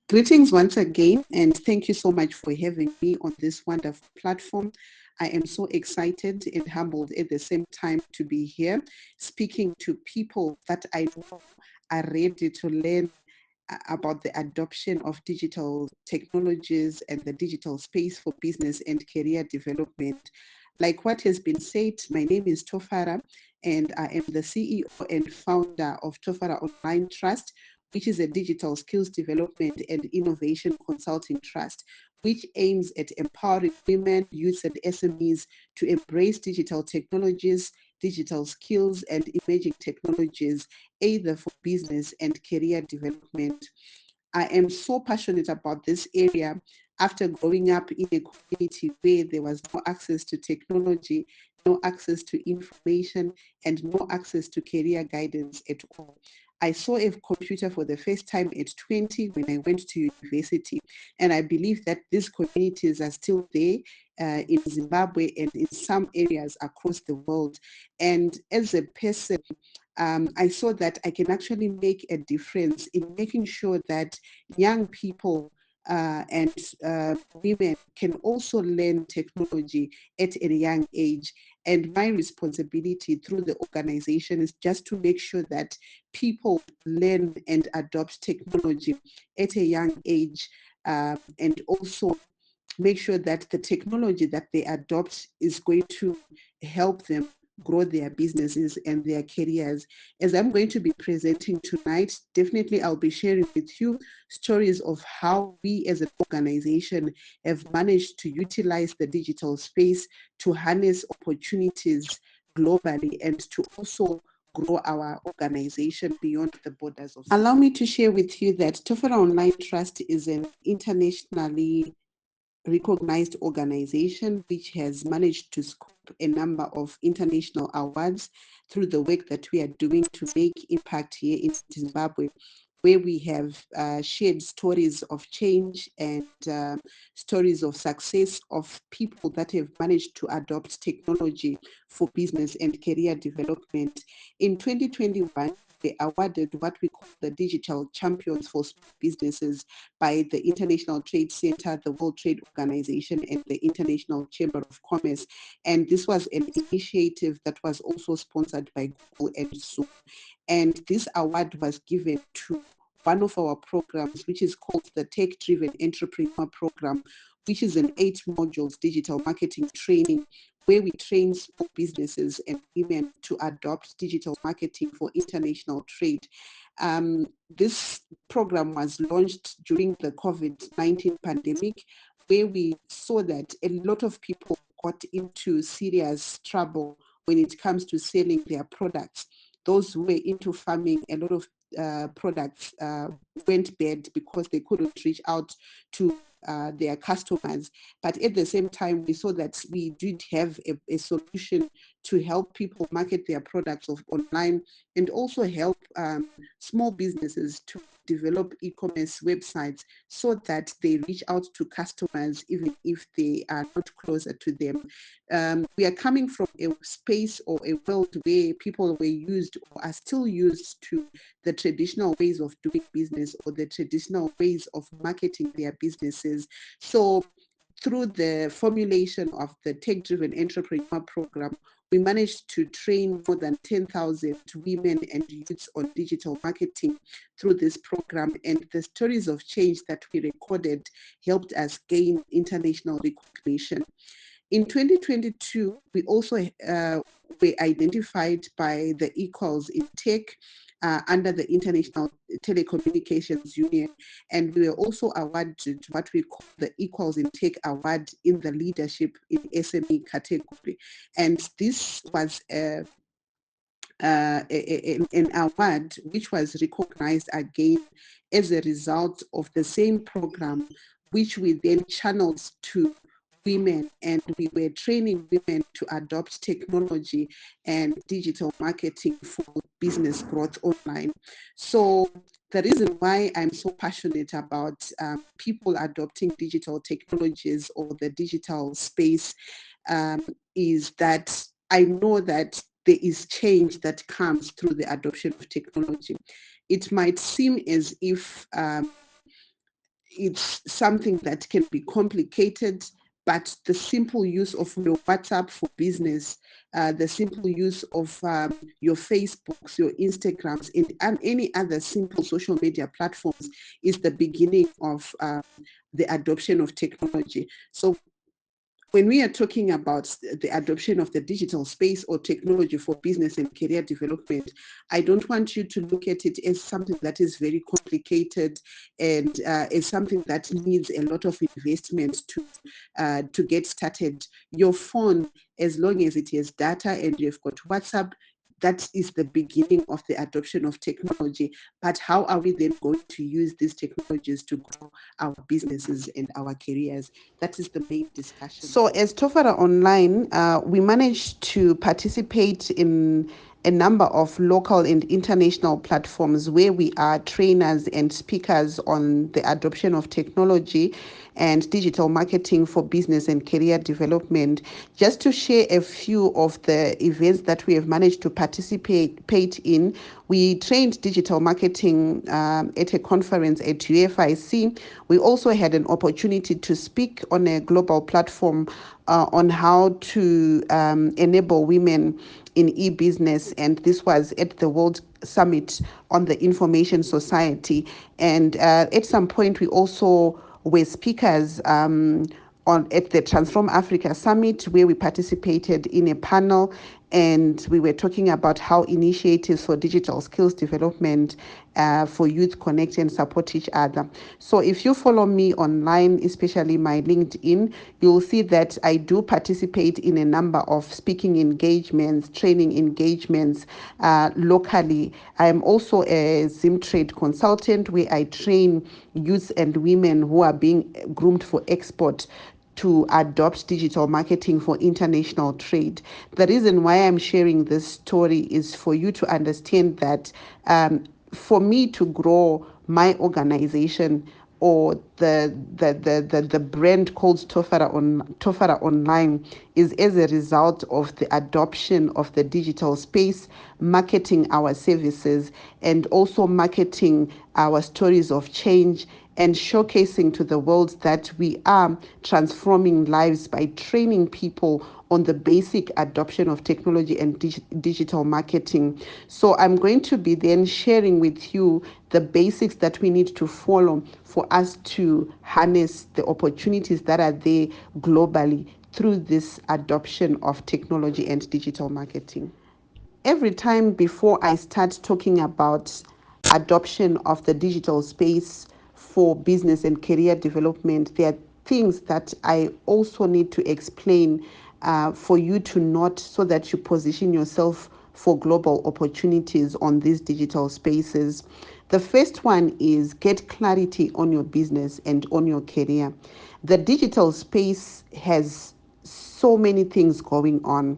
Greetings once again, and thank you so much for having me on this wonderful platform. I am so excited and humbled at the same time to be here speaking to people that I know are ready to learn about the adoption of digital technologies and the digital space for business and career development. Like what has been said, my name is Tofara, and I am the CEO and founder of Tofara Online Trust, which is a digital skills development and innovation consulting trust, which aims at empowering women, youth, and SMEs to embrace digital technologies, digital skills, and emerging technologies, either for business and career development. I am so passionate about this area after growing up in a community where there was no access to technology, no access to information, and no access to career guidance at all. I saw a computer for the first time at 20 when I went to university, and I believe that these communities are still there in Zimbabwe and in some areas across the world. And as a person, I saw that I can actually make a difference in making sure that young people and women can also learn technology at a young age. And my responsibility through the organization is just to make sure that people learn and adopt technology at a young age, and also make sure that the technology that they adopt is going to help them grow their businesses and their careers. As I'm going to be presenting tonight, definitely I'll be sharing with you stories of how we as an organization have managed to utilize the digital space to harness opportunities globally and to also grow our organization beyond the borders of. Allow me to share with you that Tofara Online Trust is an internationally recognized organization which has managed to scoop a number of international awards through the work that we are doing to make impact here in Zimbabwe, where we have shared stories of change and stories of success of people that have managed to adopt technology for business and career development. In 2021, they awarded what we call the Digital Champions for Small Businesses by the International Trade Center, the World Trade Organization, and the International Chamber of Commerce. And this was an initiative that was also sponsored by Google and Zoom. And this award was given to one of our programs, which is called the Tech Driven Entrepreneur Program, which is an 8 modules digital marketing training where we train small businesses and women to adopt digital marketing for international trade. This program was launched during the COVID-19 pandemic, where we saw that a lot of people got into serious trouble when it comes to selling their products. Those who were into farming, a lot of products went bad because they couldn't reach out to their customers. But at the same time, we saw that we did have a solution to help people market their products of online and also help small businesses to develop e-commerce websites so that they reach out to customers even if they are not closer to them. We are coming from a space or a world where people were used or are still used to the traditional ways of doing business or the traditional ways of marketing their businesses. So through the formulation of the Tech Driven Entrepreneur Program, we managed to train more than 10,000 women and youths on digital marketing through this program. And the stories of change that we recorded helped us gain international recognition. In 2022, we also were identified by the Equals in Tech under the International Telecommunications Union, and we were also awarded what we call the Equals in Tech Award in the Leadership in SME category. And this was an award which was recognized again as a result of the same program, which we then channeled to women, and we were training women to adopt technology and digital marketing for business growth online. So the reason why I'm so passionate about people adopting digital technologies or the digital space is that I know that there is change that comes through the adoption of technology. It might seem as if it's something that can be complicated, but the simple use of your WhatsApp for business, the simple use of your Facebooks, your Instagrams, and any other simple social media platforms is the beginning of the adoption of technology. So when we are talking about the adoption of the digital space or technology for business and career development, I don't want you to look at it as something that is very complicated and as something that needs a lot of investment to get started. Your phone, as long as it has data and you've got WhatsApp, that is the beginning of the adoption of technology. But how are we then going to use these technologies to grow our businesses and our careers? That is the main discussion. So as Tofara Online, we managed to participate in a number of local and international platforms where we are trainers and speakers on the adoption of technology and digital marketing for business and career development. Just to share a few of the events that we have managed to participate in, we trained digital marketing at a conference at UFIC. We also had an opportunity to speak on a global platform on how to enable women in e-business, and this was at the World Summit on the Information Society. And at some point, we also were speakers at the Transform Africa Summit, where we participated in a panel, and we were talking about how initiatives for digital skills development for youth connect and support each other. So if you follow me online, especially my LinkedIn, you'll see that I do participate in a number of speaking engagements, training engagements locally. I am also a Zim Trade consultant where I train youth and women who are being groomed for export to adopt digital marketing for international trade. The reason why I'm sharing this story is for you to understand that for me to grow my organization or the brand called Tofara Online is as a result of the adoption of the digital space, marketing our services, and also marketing our stories of change and showcasing to the world that we are transforming lives by training people on the basic adoption of technology and digital marketing. So I'm going to be then sharing with you the basics that we need to follow for us to harness the opportunities that are there globally through this adoption of technology and digital marketing. Every time before I start talking about adoption of the digital space for business and career development, there are things that I also need to explain for you to note so that you position yourself for global opportunities on these digital spaces. The first one is get clarity on your business and on your career. The digital space has so many things going on.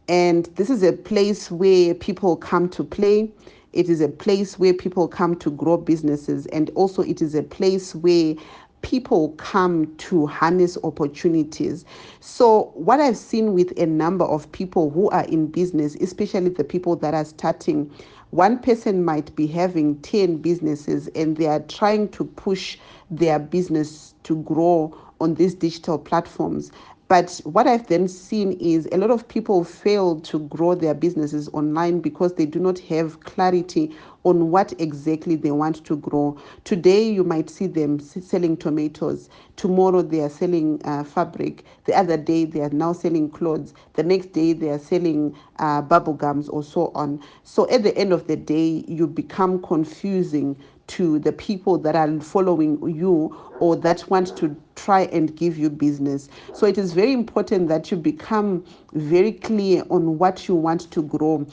And this is a place where people come to play. It is a place where people come to grow businesses. And also it is a place where people come to harness opportunities. So what I've seen with a number of people who are in business, especially the people that are starting, one person might be having 10 businesses and they are trying to push their business to grow on these digital platforms. But what I've then seen is a lot of people fail to grow their businesses online because they do not have clarity on what exactly they want to grow. Today, you might see them selling tomatoes. Tomorrow, they are selling fabric. The other day, they are now selling clothes. The next day, they are selling bubble gums or so on. So at the end of the day, you become confusing to the people that are following you or that want to try and give you business. So it is very important that you become very clear on what you want to grow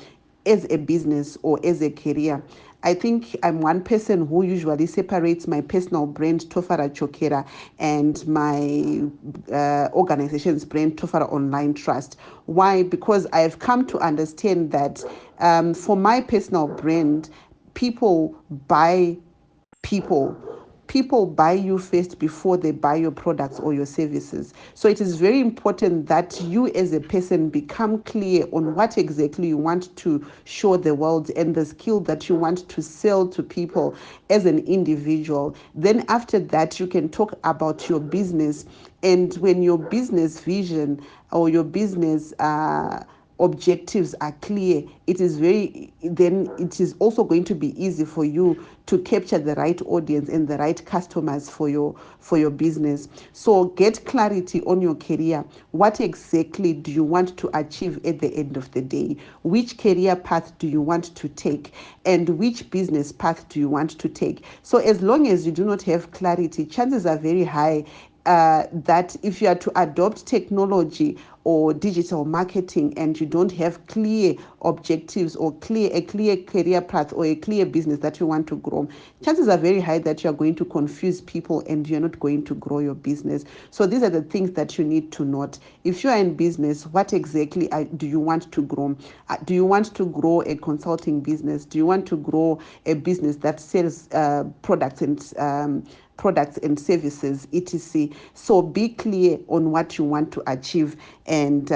as a business or as a career. I think I'm one person who usually separates my personal brand, Tofara Chokera, and my organization's brand, Tofara Online Trust. Why? Because I've come to understand that for my personal brand, people buy people. people buy you first before they buy your products or your services. So it is very important that you as a person become clear on what exactly you want to show the world and the skill that you want to sell to people as an individual. Then after that, you can talk about your business. And when your business vision or your business objectives are clear, then it is also going to be easy for you to capture the right audience and the right customers for your business. So get clarity on your career. What exactly do you want to achieve at the end of the day? Which career path do you want to take, and which business path do you want to take? So as long as you do not have clarity, chances are very high that if you are to adopt technology or digital marketing and you don't have clear objectives or a clear career path or a clear business that you want to grow, chances are very high that you are going to confuse people and you're not going to grow your business. So these are the things that you need to note. If you are in business, what exactly do you want to grow? Do you want to grow a consulting business? Do you want to grow a business that sells products and services, etc. So be clear on what you want to achieve, and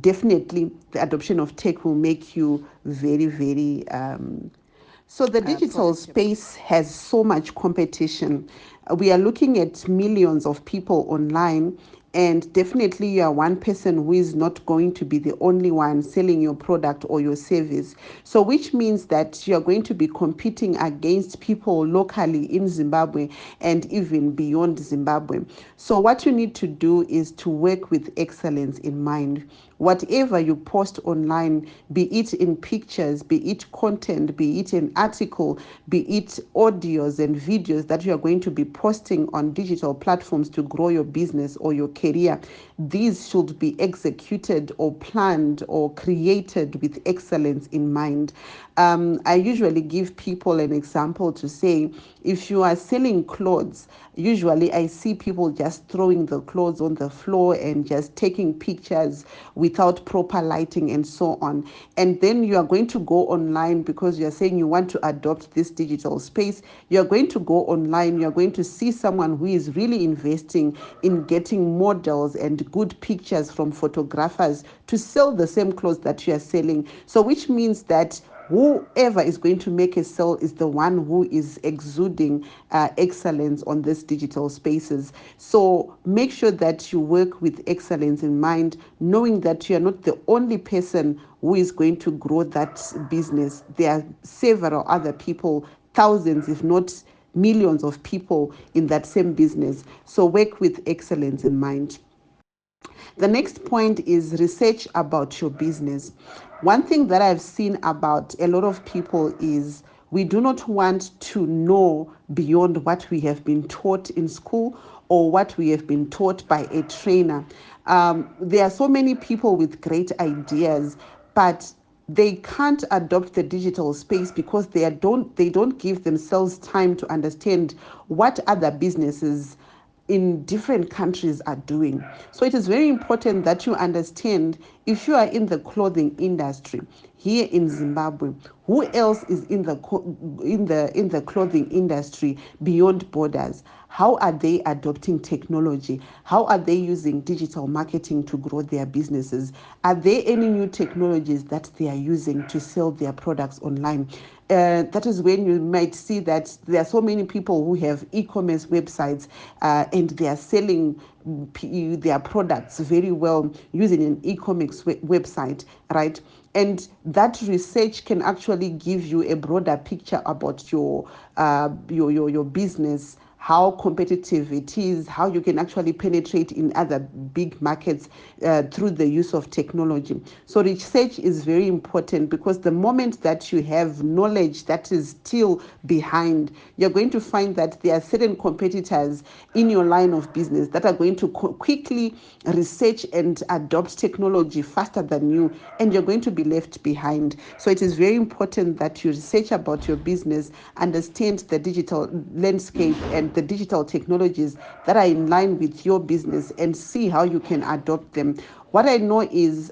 definitely the adoption of tech will make you very, very so the digital Profitable. space has so much competition. We are looking at millions of people online, and definitely you are one person who is not going to be the only one selling your product or your service. So which means that you are going to be competing against people locally in Zimbabwe and even beyond Zimbabwe. So what you need to do is to work with excellence in mind. Whatever you post online, be it in pictures, be it content, be it an article, be it audios and videos that you are going to be posting on digital platforms to grow your business or your career, these should be executed or planned or created with excellence in mind. I usually give people an example to say, if you are selling clothes, usually I see people just throwing the clothes on the floor and just taking pictures without proper lighting and so on. And then you are going to go online because you're saying you want to adopt this digital space. You're going to go online, you're going to see someone who is really investing in getting models and good pictures from photographers to sell the same clothes that you are selling. So which means that whoever is going to make a sale is the one who is exuding excellence on these digital spaces. So make sure that you work with excellence in mind, knowing that you are not the only person who is going to grow that business. There are several other people, thousands, if not millions of people in that same business. So work with excellence in mind. The next point is research about your business. One thing that I've seen about a lot of people is we do not want to know beyond what we have been taught in school or what we have been taught by a trainer. There are so many people with great ideas, but they can't adopt the digital space because they don't give themselves time to understand what other businesses in different countries are doing. So it is very important that you understand, if you are in the clothing industry here in Zimbabwe, who else is in the clothing industry beyond borders? How are they adopting technology? How are they using digital marketing to grow their businesses? Are there any new technologies that they are using to sell their products online? That is when you might see that there are so many people who have e-commerce websites and they are selling their products very well using an e-commerce website, right? And that research can actually give you a broader picture about your business, how competitive it is, how you can actually penetrate in other big markets through the use of technology. So research is very important, because the moment that you have knowledge that is still behind, you're going to find that there are certain competitors in your line of business that are going to quickly research and adopt technology faster than you, and you're going to be left behind. So it is very important that you research about your business, understand the digital landscape, and the digital technologies that are in line with your business and see how you can adopt them. What I know is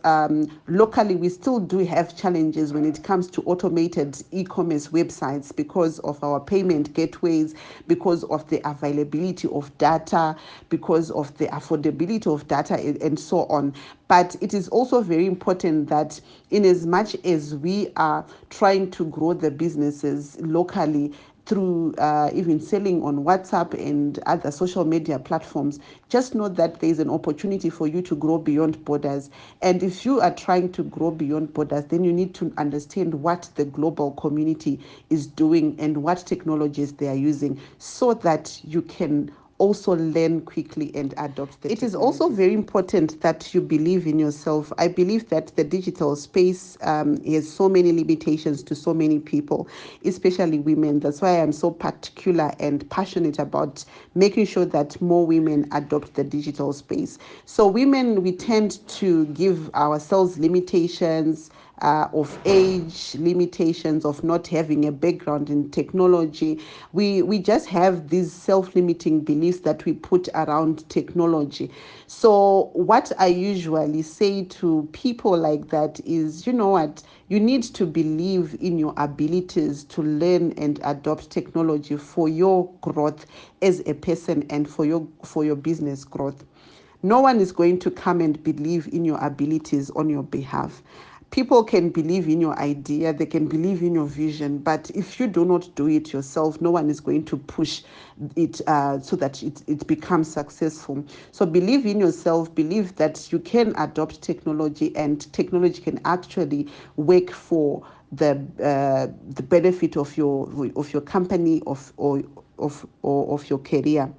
locally we still do have challenges when it comes to automated e-commerce websites because of our payment gateways, because of the availability of data, because of the affordability of data, and so on. But it is also very important that in as much as we are trying to grow the businesses locally, through even selling on WhatsApp and other social media platforms, just know that there's an opportunity for you to grow beyond borders. And if you are trying to grow beyond borders, then you need to understand what the global community is doing and what technologies they are using so that you can also learn quickly and adopt the It is also very important that you believe in yourself. I believe that the digital space has so many limitations to so many people, especially women. That's why I'm so particular and passionate about making sure that more women adopt the digital space. So women, we tend to give ourselves limitations, of age, limitations of not having a background in technology. We just have these self-limiting beliefs that we put around technology. So what I usually say to people like that is, you know what, you need to believe in your abilities to learn and adopt technology for your growth as a person and for your business growth. No one is going to come and believe in your abilities on your behalf. People can believe in your idea, they can believe in your vision, but if you do not do it yourself, no one is going to push it so that it becomes successful. So believe in yourself, believe that you can adopt technology, and technology can actually work for the benefit of your company of your career.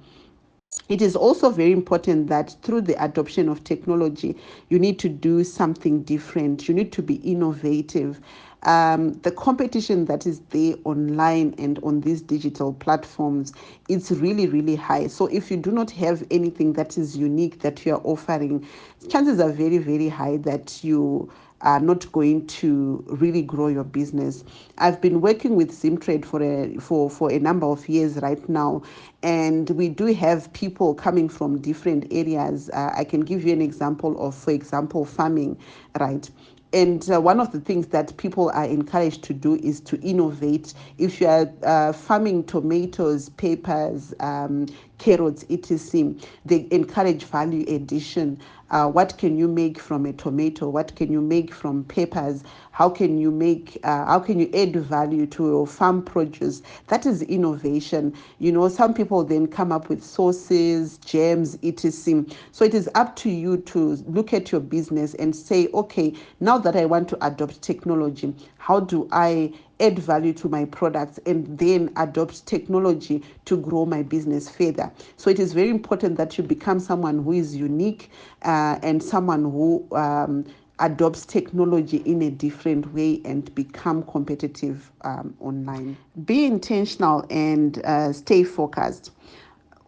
It is also very important that through the adoption of technology, you need to do something different. You need to be innovative. The competition that is there online and on these digital platforms, it's really, really high. So if you do not have anything that is unique that you are offering, chances are very, very high that you are not going to really grow your business. I've been working with Zimtrade for a number of years right now, and we do have people coming from different areas. I can give you an example of, for example, farming, right? And one of the things that people are encouraged to do is to innovate. If you are farming tomatoes, peppers, carrots, etc., they encourage value addition. What can you make from a tomato? What can you make from peppers? How can you add value to your farm produce? That is innovation. You know, some people then come up with sauces, jams, etc. So it is up to you to look at your business and say, okay, now that I want to adopt technology, how do I add value to my products and then adopt technology to grow my business further? So it is very important that you become someone who is unique and someone who adopts technology in a different way and become competitive online. Be intentional and stay focused.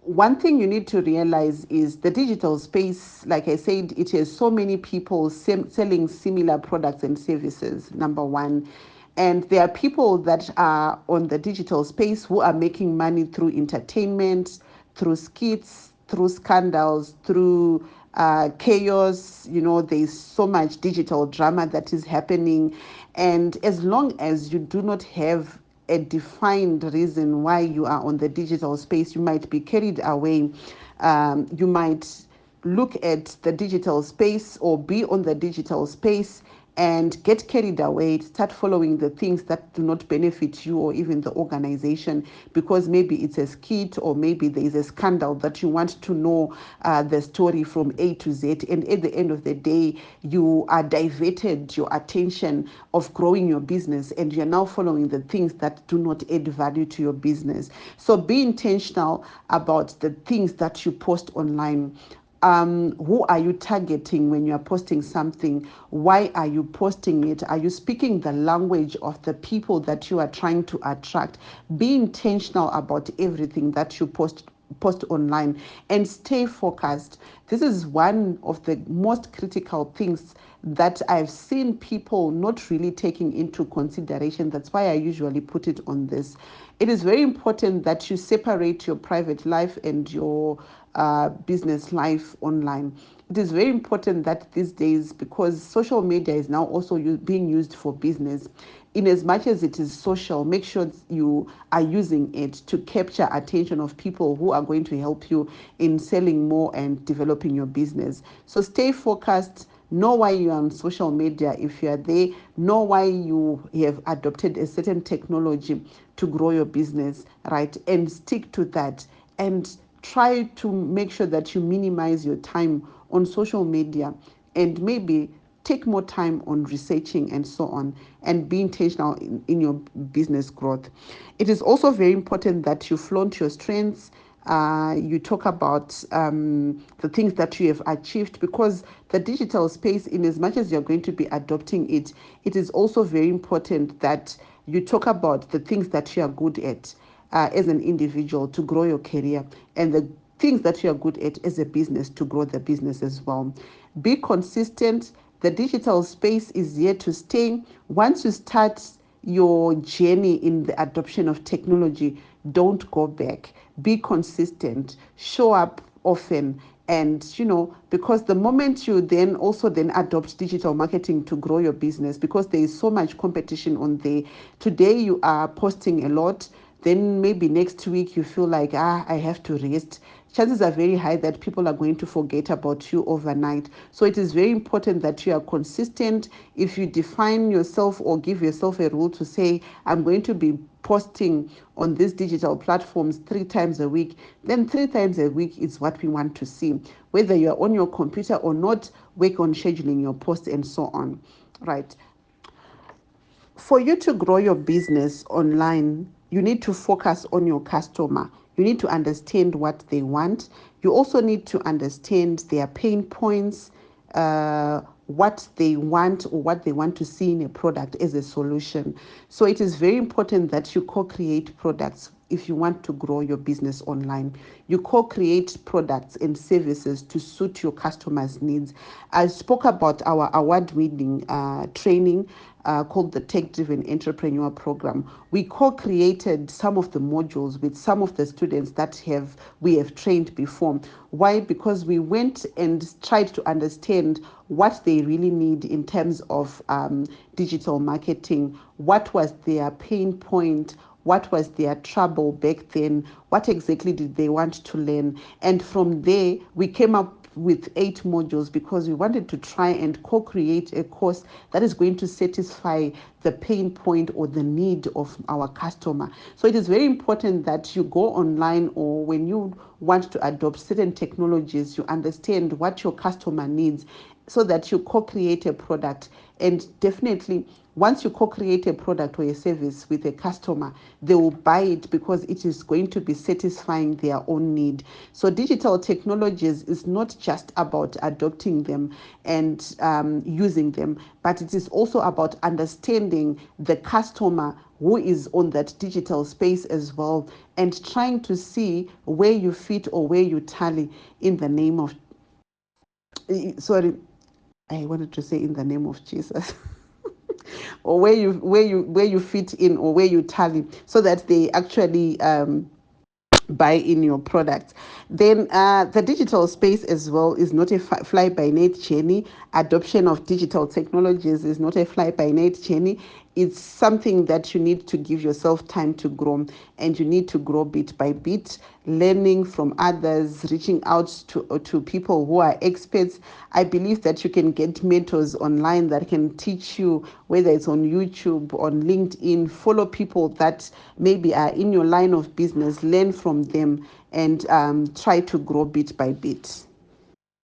One thing you need to realize is the digital space, like I said, it has so many people selling similar products and services, number one. And there are people that are on the digital space who are making money through entertainment, through skits, through scandals, through chaos. You know, there's so much digital drama that is happening. And as long as you do not have a defined reason why you are on the digital space, you might be carried away. You might look at the digital space or be on the digital space and get carried away, start following the things that do not benefit you or even the organization, because maybe it's a skit or maybe there is a scandal that you want to know the story from A to Z. And at the end of the day, you are diverted your attention of growing your business and you're now following the things that do not add value to your business. So be intentional about the things that you post online. Who are you targeting when you are posting something? Why are you posting it? Are you speaking the language of the people that you are trying to attract? Be intentional about everything that you post online and stay focused. This is one of the most critical things that I've seen people not really taking into consideration. That's why I usually put it on this. It is very important that you separate your private life and your business life online. It is very important that these days, because social media is now also being used for business, in as much as it is social, make sure you are using it to capture attention of people who are going to help you in selling more and developing your business. So stay focused. Know why you are on social media if you are there. Know why you have adopted a certain technology to grow your business, right? And stick to that. And try to make sure that you minimize your time on social media, and maybe take more time on researching and so on, and be intentional in your business growth. It is also very important that you flaunt your strengths. You talk about the things that you have achieved, because the digital space, in as much as you're going to be adopting it, it is also very important that you talk about the things that you are good at as an individual to grow your career, and the things that you are good at as a business to grow the business as well. Be consistent. The digital space is here to stay. Once you start your journey in the adoption of technology, don't go back. Be consistent. Show up often. And because the moment you then also then adopt digital marketing to grow your business, because there is so much competition on there. Today you are posting a lot, then maybe next week you feel like, I have to rest. Chances are very high that people are going to forget about you overnight. So it is very important that you are consistent. If you define yourself or give yourself a rule to say, I'm going to be posting on these digital platforms 3 times a week, then 3 times a week is what we want to see. Whether you're on your computer or not, work on scheduling your posts and so on. Right. For you to grow your business online, you need to focus on your customer. You need to understand what they want. You also need to understand their pain points, what they want or what they want to see in a product as a solution. So it is very important that you co-create products if you want to grow your business online. You co-create products and services to suit your customers' needs. I spoke about our award-winning training called the Tech Driven Entrepreneur Program. We co-created some of the modules with some of the students that we have trained before. Why? Because we went and tried to understand what they really need in terms of digital marketing. What was their pain point? What was their trouble back then? What exactly did they want to learn? And from there, we came up with 8 modules, because we wanted to try and co-create a course that is going to satisfy the pain point or the need of our customer. So it is very important that you go online, or when you want to adopt certain technologies, you understand what your customer needs, so that you co-create a product. And definitely, once you co-create a product or a service with a customer, they will buy it because it is going to be satisfying their own need. So digital technologies is not just about adopting them and using them, but it is also about understanding the customer who is on that digital space as well, and trying to see where you fit or where you tally in the name of, sorry, I wanted to say in the name of Jesus. Or where you fit in, or where you tally, so that they actually buy in your product. Then the digital space as well is not a fly by night journey. Adoption of digital technologies is not a fly by night journey. It's something that you need to give yourself time to grow, and you need to grow bit by bit, learning from others, reaching out to people who are experts. I believe that you can get mentors online that can teach you, whether it's on YouTube, on LinkedIn. Follow people that maybe are in your line of business, learn from them, and try to grow bit by bit.